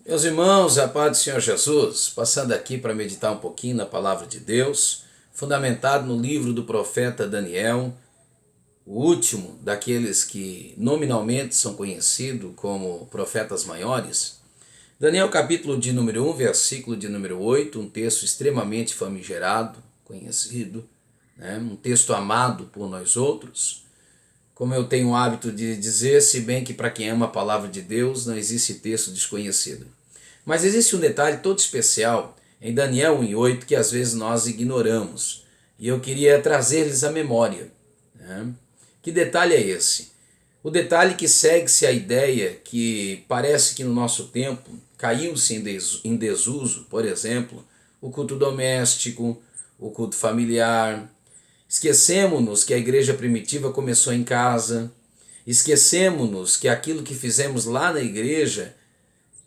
Meus irmãos, a paz do Senhor Jesus, passando aqui para meditar um pouquinho na palavra de Deus, fundamentado no livro do profeta Daniel, o último daqueles que nominalmente são conhecidos como profetas maiores. Daniel capítulo de número 1, versículo de número 8, um texto extremamente famigerado, conhecido, né? Um texto amado por nós outros. Como eu tenho o hábito de dizer, se bem que para quem ama a palavra de Deus não existe texto desconhecido. Mas existe um detalhe todo especial em Daniel 1:8 que às vezes nós ignoramos. E eu queria trazer-lhes à memória, né? Que detalhe é esse? O detalhe que segue-se a ideia que parece que no nosso tempo caiu-se em desuso, por exemplo, o culto doméstico, o culto familiar. Esquecemos-nos que a igreja primitiva começou em casa. Esquecemos-nos que aquilo que fizemos lá na igreja,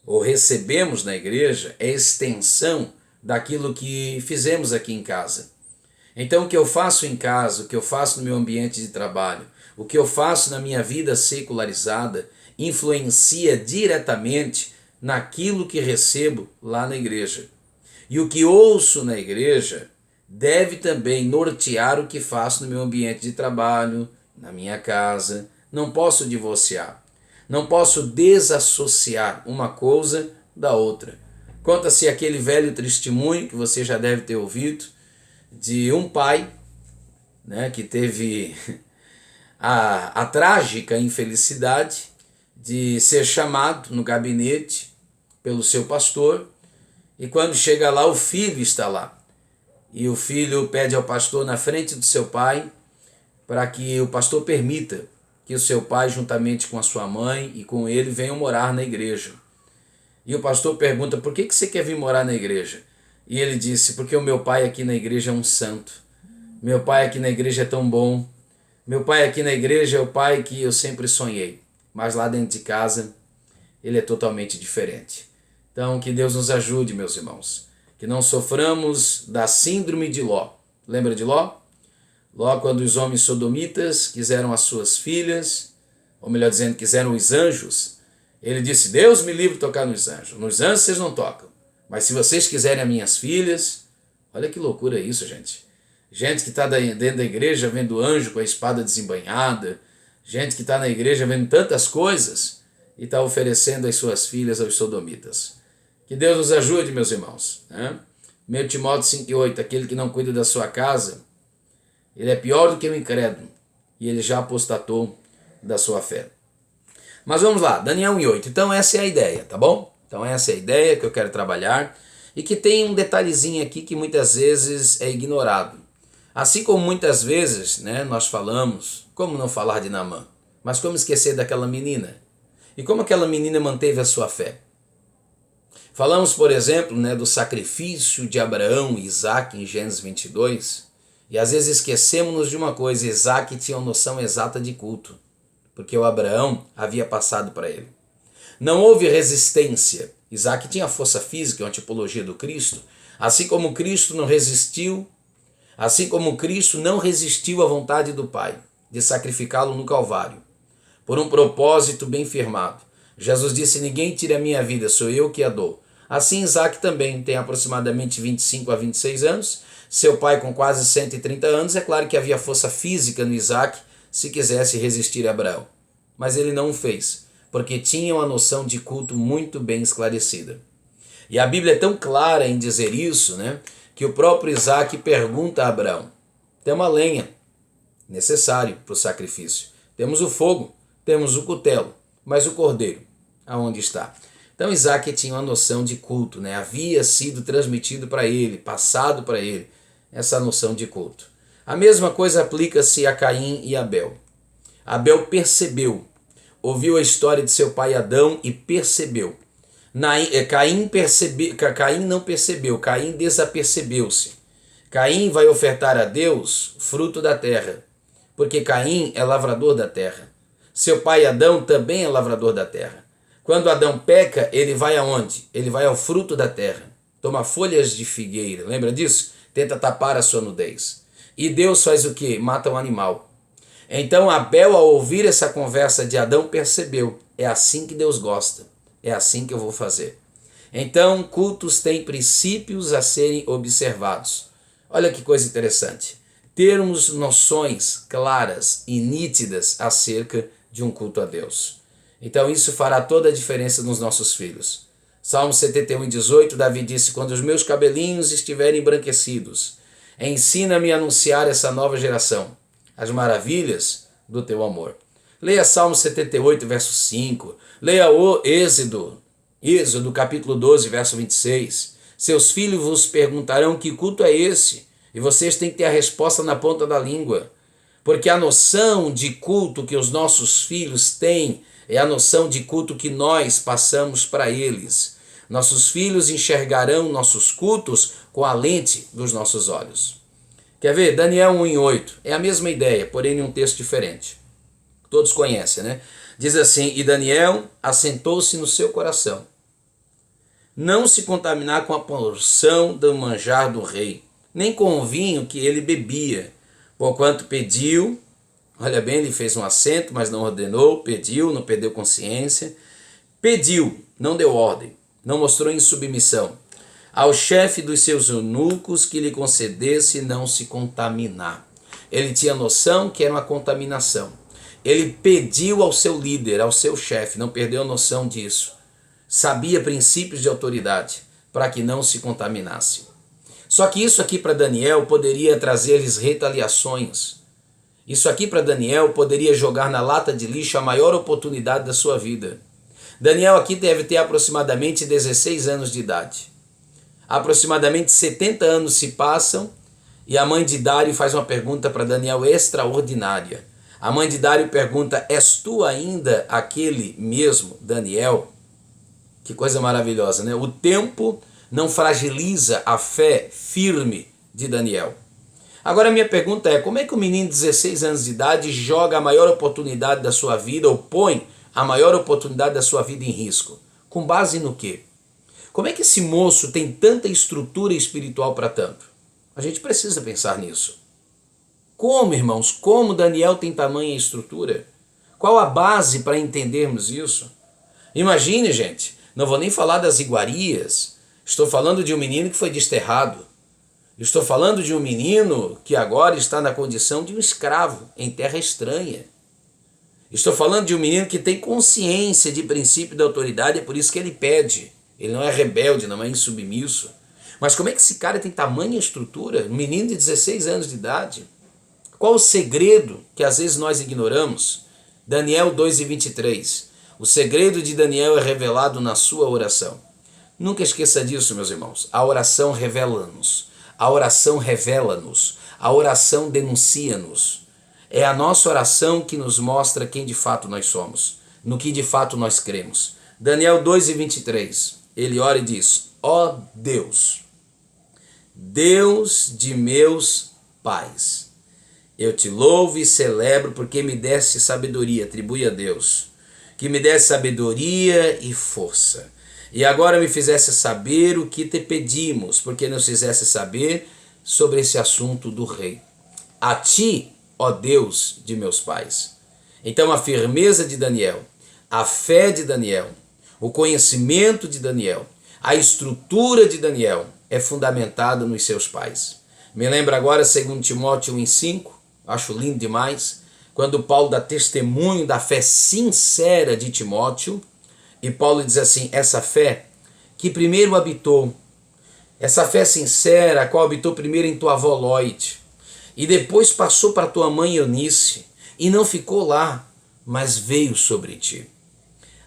ou recebemos na igreja, é extensão daquilo que fizemos aqui em casa. Então o que eu faço em casa, o que eu faço no meu ambiente de trabalho, o que eu faço na minha vida secularizada, influencia diretamente naquilo que recebo lá na igreja. E o que ouço na igreja deve também nortear o que faço no meu ambiente de trabalho, na minha casa. Não posso divorciar, não posso desassociar uma coisa da outra. Conta-se aquele velho testemunho que você já deve ter ouvido, de um pai, né, que teve a trágica infelicidade de ser chamado no gabinete pelo seu pastor, e quando chega lá, o filho está lá. E o filho pede ao pastor na frente do seu pai para que o pastor permita que o seu pai, juntamente com a sua mãe e com ele, venham morar na igreja. E o pastor pergunta: por que você quer vir morar na igreja? E ele disse: porque o meu pai aqui na igreja é um santo. Meu pai aqui na igreja é tão bom. Meu pai aqui na igreja é o pai que eu sempre sonhei. Mas lá dentro de casa, ele é totalmente diferente. Então, que Deus nos ajude, meus irmãos. Que não soframos da síndrome de Ló. Lembra de Ló? Ló, quando os homens sodomitas quiseram as suas filhas, ou melhor dizendo, quiseram os anjos, ele disse: Deus me livre de tocar nos anjos. Nos anjos vocês não tocam. Mas se vocês quiserem as minhas filhas, olha que loucura isso, gente. Gente que está dentro da igreja vendo anjo com a espada desembainhada, gente que está na igreja vendo tantas coisas e está oferecendo as suas filhas aos sodomitas. Que Deus nos ajude, meus irmãos, né? 1 Timóteo 5:8, aquele que não cuida da sua casa, ele é pior do que o incrédulo, e ele já apostatou da sua fé. Mas vamos lá, Daniel 1:8. Então essa é a ideia, tá bom? Então essa é a ideia que eu quero trabalhar, e que tem um detalhezinho aqui que muitas vezes é ignorado. Assim como muitas vezes, né, nós falamos, como não falar de Naamã? Mas como esquecer daquela menina? E como aquela menina manteve a sua fé? Falamos, por exemplo, né, do sacrifício de Abraão e Isaac em Gênesis 22, e às vezes esquecemos de uma coisa: Isaac tinha uma noção exata de culto, porque o Abraão havia passado para ele. Não houve resistência. Isaac tinha força física, uma tipologia do Cristo, assim como Cristo não resistiu, assim como Cristo não resistiu à vontade do Pai de sacrificá-lo no Calvário, por um propósito bem firmado. Jesus disse: ninguém tira a minha vida, sou eu que a dou. Assim Isaac também tem aproximadamente 25 a 26 anos, seu pai com quase 130 anos. É claro que havia força física no Isaac se quisesse resistir a Abraão, mas ele não o fez, porque tinha uma noção de culto muito bem esclarecida. E a Bíblia é tão clara em dizer isso, né, que o próprio Isaac pergunta a Abraão: tem uma lenha necessário para o sacrifício, temos o fogo, temos o cutelo, mas o cordeiro, aonde está? Então Isaac tinha uma noção de culto, né? Havia sido transmitido para ele, passado para ele, essa noção de culto. A mesma coisa aplica-se a Caim e Abel. Abel percebeu, ouviu a história de seu pai Adão e percebeu. Caim não percebeu, Caim desapercebeu-se. Caim vai ofertar a Deus fruto da terra, porque Caim é lavrador da terra. Seu pai Adão também é lavrador da terra. Quando Adão peca, ele vai aonde? Ele vai ao fruto da terra. Toma folhas de figueira, lembra disso? Tenta tapar a sua nudez. E Deus faz o quê? Mata um animal. Então Abel, ao ouvir essa conversa de Adão, percebeu: é assim que Deus gosta, é assim que eu vou fazer. Então, cultos têm princípios a serem observados. Olha que coisa interessante. Termos noções claras e nítidas acerca de um culto a Deus. Então, isso fará toda a diferença nos nossos filhos. Salmo 71:18, Davi disse: quando os meus cabelinhos estiverem embranquecidos, ensina-me a anunciar essa nova geração as maravilhas do teu amor. Leia Salmo 78, verso 5. Leia o Êxodo capítulo 12, verso 26. Seus filhos vos perguntarão que culto é esse, e vocês têm que ter a resposta na ponta da língua. Porque a noção de culto que os nossos filhos têm é a noção de culto que nós passamos para eles. Nossos filhos enxergarão nossos cultos com a lente dos nossos olhos. Quer ver? Daniel 1:8. É a mesma ideia, porém em um texto diferente. Todos conhecem, né? Diz assim: e Daniel assentou-se no seu coração não se contaminar com a porção do manjar do rei, nem com o vinho que ele bebia, porquanto pediu. Olha bem, ele fez um assento, mas não ordenou, pediu, não perdeu consciência, pediu, não deu ordem, não mostrou insubmissão ao chefe dos seus eunucos que lhe concedesse não se contaminar. Ele tinha noção que era uma contaminação. Ele pediu ao seu líder, ao seu chefe, não perdeu a noção disso. Sabia princípios de autoridade para que não se contaminasse. Só que isso aqui para Daniel poderia trazer-lhes retaliações. Isso aqui para Daniel poderia jogar na lata de lixo a maior oportunidade da sua vida. Daniel aqui deve ter aproximadamente 16 anos de idade. Aproximadamente 70 anos se passam e a mãe de Dário faz uma pergunta para Daniel extraordinária. A mãe de Dário pergunta: és tu ainda aquele mesmo Daniel? Que coisa maravilhosa, né? O tempo não fragiliza a fé firme de Daniel. Agora a minha pergunta é: como é que um menino de 16 anos de idade joga a maior oportunidade da sua vida ou põe a maior oportunidade da sua vida em risco? Com base no quê? Como é que esse moço tem tanta estrutura espiritual para tanto? A gente precisa pensar nisso. Como, irmãos? Como Daniel tem tamanha estrutura? Qual a base para entendermos isso? Imagine, gente, não vou nem falar das iguarias. Estou falando de um menino que foi desterrado. Estou falando de um menino que agora está na condição de um escravo em terra estranha. Estou falando de um menino que tem consciência de princípio da autoridade, é por isso que ele pede. Ele não é rebelde, não é insubmisso. Mas como é que esse cara tem tamanha estrutura? Um menino de 16 anos de idade. Qual o segredo que às vezes nós ignoramos? Daniel 2:23. O segredo de Daniel é revelado na sua oração. Nunca esqueça disso, meus irmãos. A oração revela-nos. A oração revela-nos. A oração denuncia-nos. É a nossa oração que nos mostra quem de fato nós somos, no que de fato nós cremos. Daniel 2:23. Ele ora e diz: ó Deus, Deus de meus pais, eu te louvo e celebro porque me deste sabedoria, atribui a Deus, que me desse sabedoria e força. E agora me fizesse saber o que te pedimos, porque nos fizesse saber sobre esse assunto do rei. A ti, ó Deus de meus pais. Então a firmeza de Daniel, a fé de Daniel, o conhecimento de Daniel, a estrutura de Daniel é fundamentada nos seus pais. Me lembra agora 2 Timóteo 1:5, acho lindo demais, quando Paulo dá testemunho da fé sincera de Timóteo, e Paulo diz assim: essa fé que primeiro habitou, essa fé sincera, a qual habitou primeiro em tua avó Loide, e depois passou para tua mãe Eunice, e não ficou lá, mas veio sobre ti.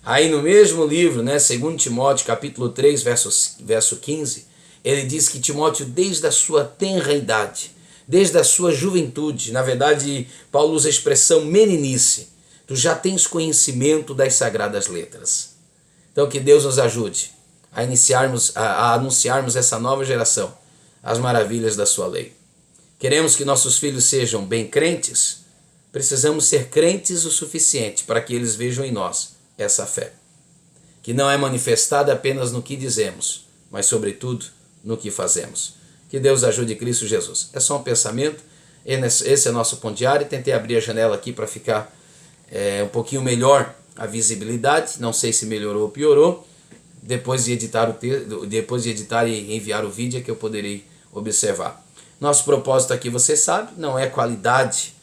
Aí no mesmo livro, 2 Timóteo capítulo 3, verso 15, ele diz que Timóteo, desde a sua tenra idade, desde a sua juventude, na verdade, Paulo usa a expressão meninice, tu já tens conhecimento das sagradas letras. Então que Deus nos ajude a anunciarmos essa nova geração as maravilhas da sua lei. Queremos que nossos filhos sejam bem crentes? Precisamos ser crentes o suficiente para que eles vejam em nós essa fé, que não é manifestada apenas no que dizemos, mas sobretudo no que fazemos. Que Deus ajude Cristo Jesus. É só um pensamento, esse é nosso ponto diário. Tentei abrir a janela aqui para ficar um pouquinho melhor a visibilidade, não sei se melhorou ou piorou. depois de editar e enviar o vídeo é que eu poderei observar. Nosso propósito aqui, você sabe, não é qualidade,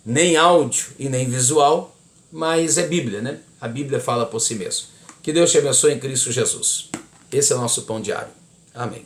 nem áudio e nem visual, mas é Bíblia, né? A Bíblia fala por si mesmo. Que Deus te abençoe em Cristo Jesus. Esse é o nosso pão diário. Amém.